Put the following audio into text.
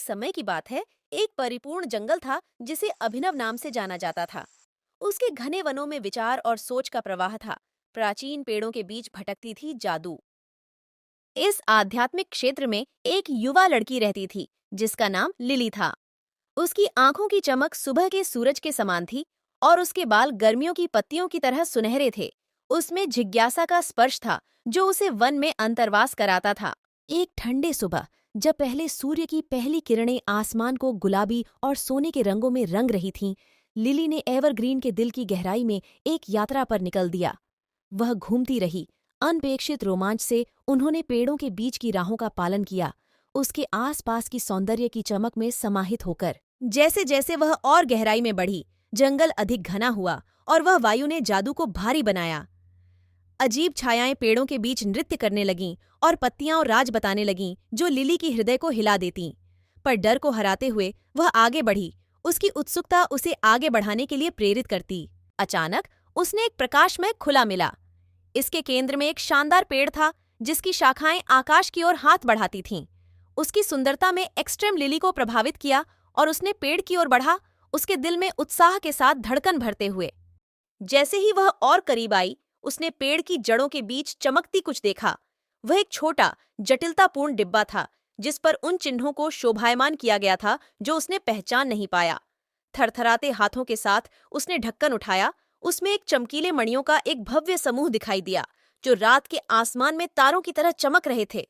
समय की बात है, एक परिपूर्ण जंगल था जिसे अभिनव नाम से जाना जाता था। उसके घने वनों में विचार और सोच का प्रवाह था। प्राचीन पेड़ों के बीच भटकती थी जादू। इस आध्यात्मिक क्षेत्र में एक युवा लड़की रहती थी जिसका नाम लिली था। उसकी आंखों की चमक सुबह के सूरज के समान थी और उसके बाल गर्मियों की पत्तियों की तरह सुनहरे थे। उसमें जिज्ञासा का स्पर्श था जो उसे वन में अंतर्वास कराता था। एक ठंडे सुबह, जब पहले सूर्य की पहली किरणें आसमान को गुलाबी और सोने के रंगों में रंग रही थीं, लिली ने एवरग्रीन के दिल की गहराई में एक यात्रा पर निकल दिया। वह घूमती रही। अनपेक्षित रोमांच से उन्होंने पेड़ों के बीच की राहों का पालन किया, उसके आसपास की सौंदर्य की चमक में समाहित होकर। जैसे जैसे वह और गहराई में बढ़ी, जंगल अधिक घना हुआ और वह वायु ने जादू को भारी बनाया। अजीब छायाएं पेड़ों के बीच नृत्य करने लगीं और पत्तियां और राज बताने लगीं जो लिली की हृदय को हिला देतीं। पर डर को हराते हुए वह आगे बढ़ी। उसकी उत्सुकता उसे आगे बढ़ाने के लिए प्रेरित करती। अचानक उसने एक प्रकाशमय खुला मिला। इसके केंद्र में एक शानदार पेड़ था जिसकी शाखाएं आकाश की ओर हाथ बढ़ाती थीं। उसकी सुंदरता में एक्सट्रीम लिली को प्रभावित किया और उसने पेड़ की ओर बढ़ा, उसके दिल में उत्साह के साथ धड़कन भरते हुए। जैसे ही वह और करीब आई, उसने पेड़ की जड़ों के बीच चमकती कुछ देखा। वह एक छोटा, जटिलतापूर्ण डिब्बा था जिस पर उन चिन्हों को शोभायमान किया गया था जो उसने पहचान नहीं पाया। थरथराते हाथों के साथ उसने ढक्कन उठाया। उसमें एक चमकीले मणियों का एक भव्य समूह दिखाई दिया जो रात के आसमान में तारों की तरह चमक रहे थे।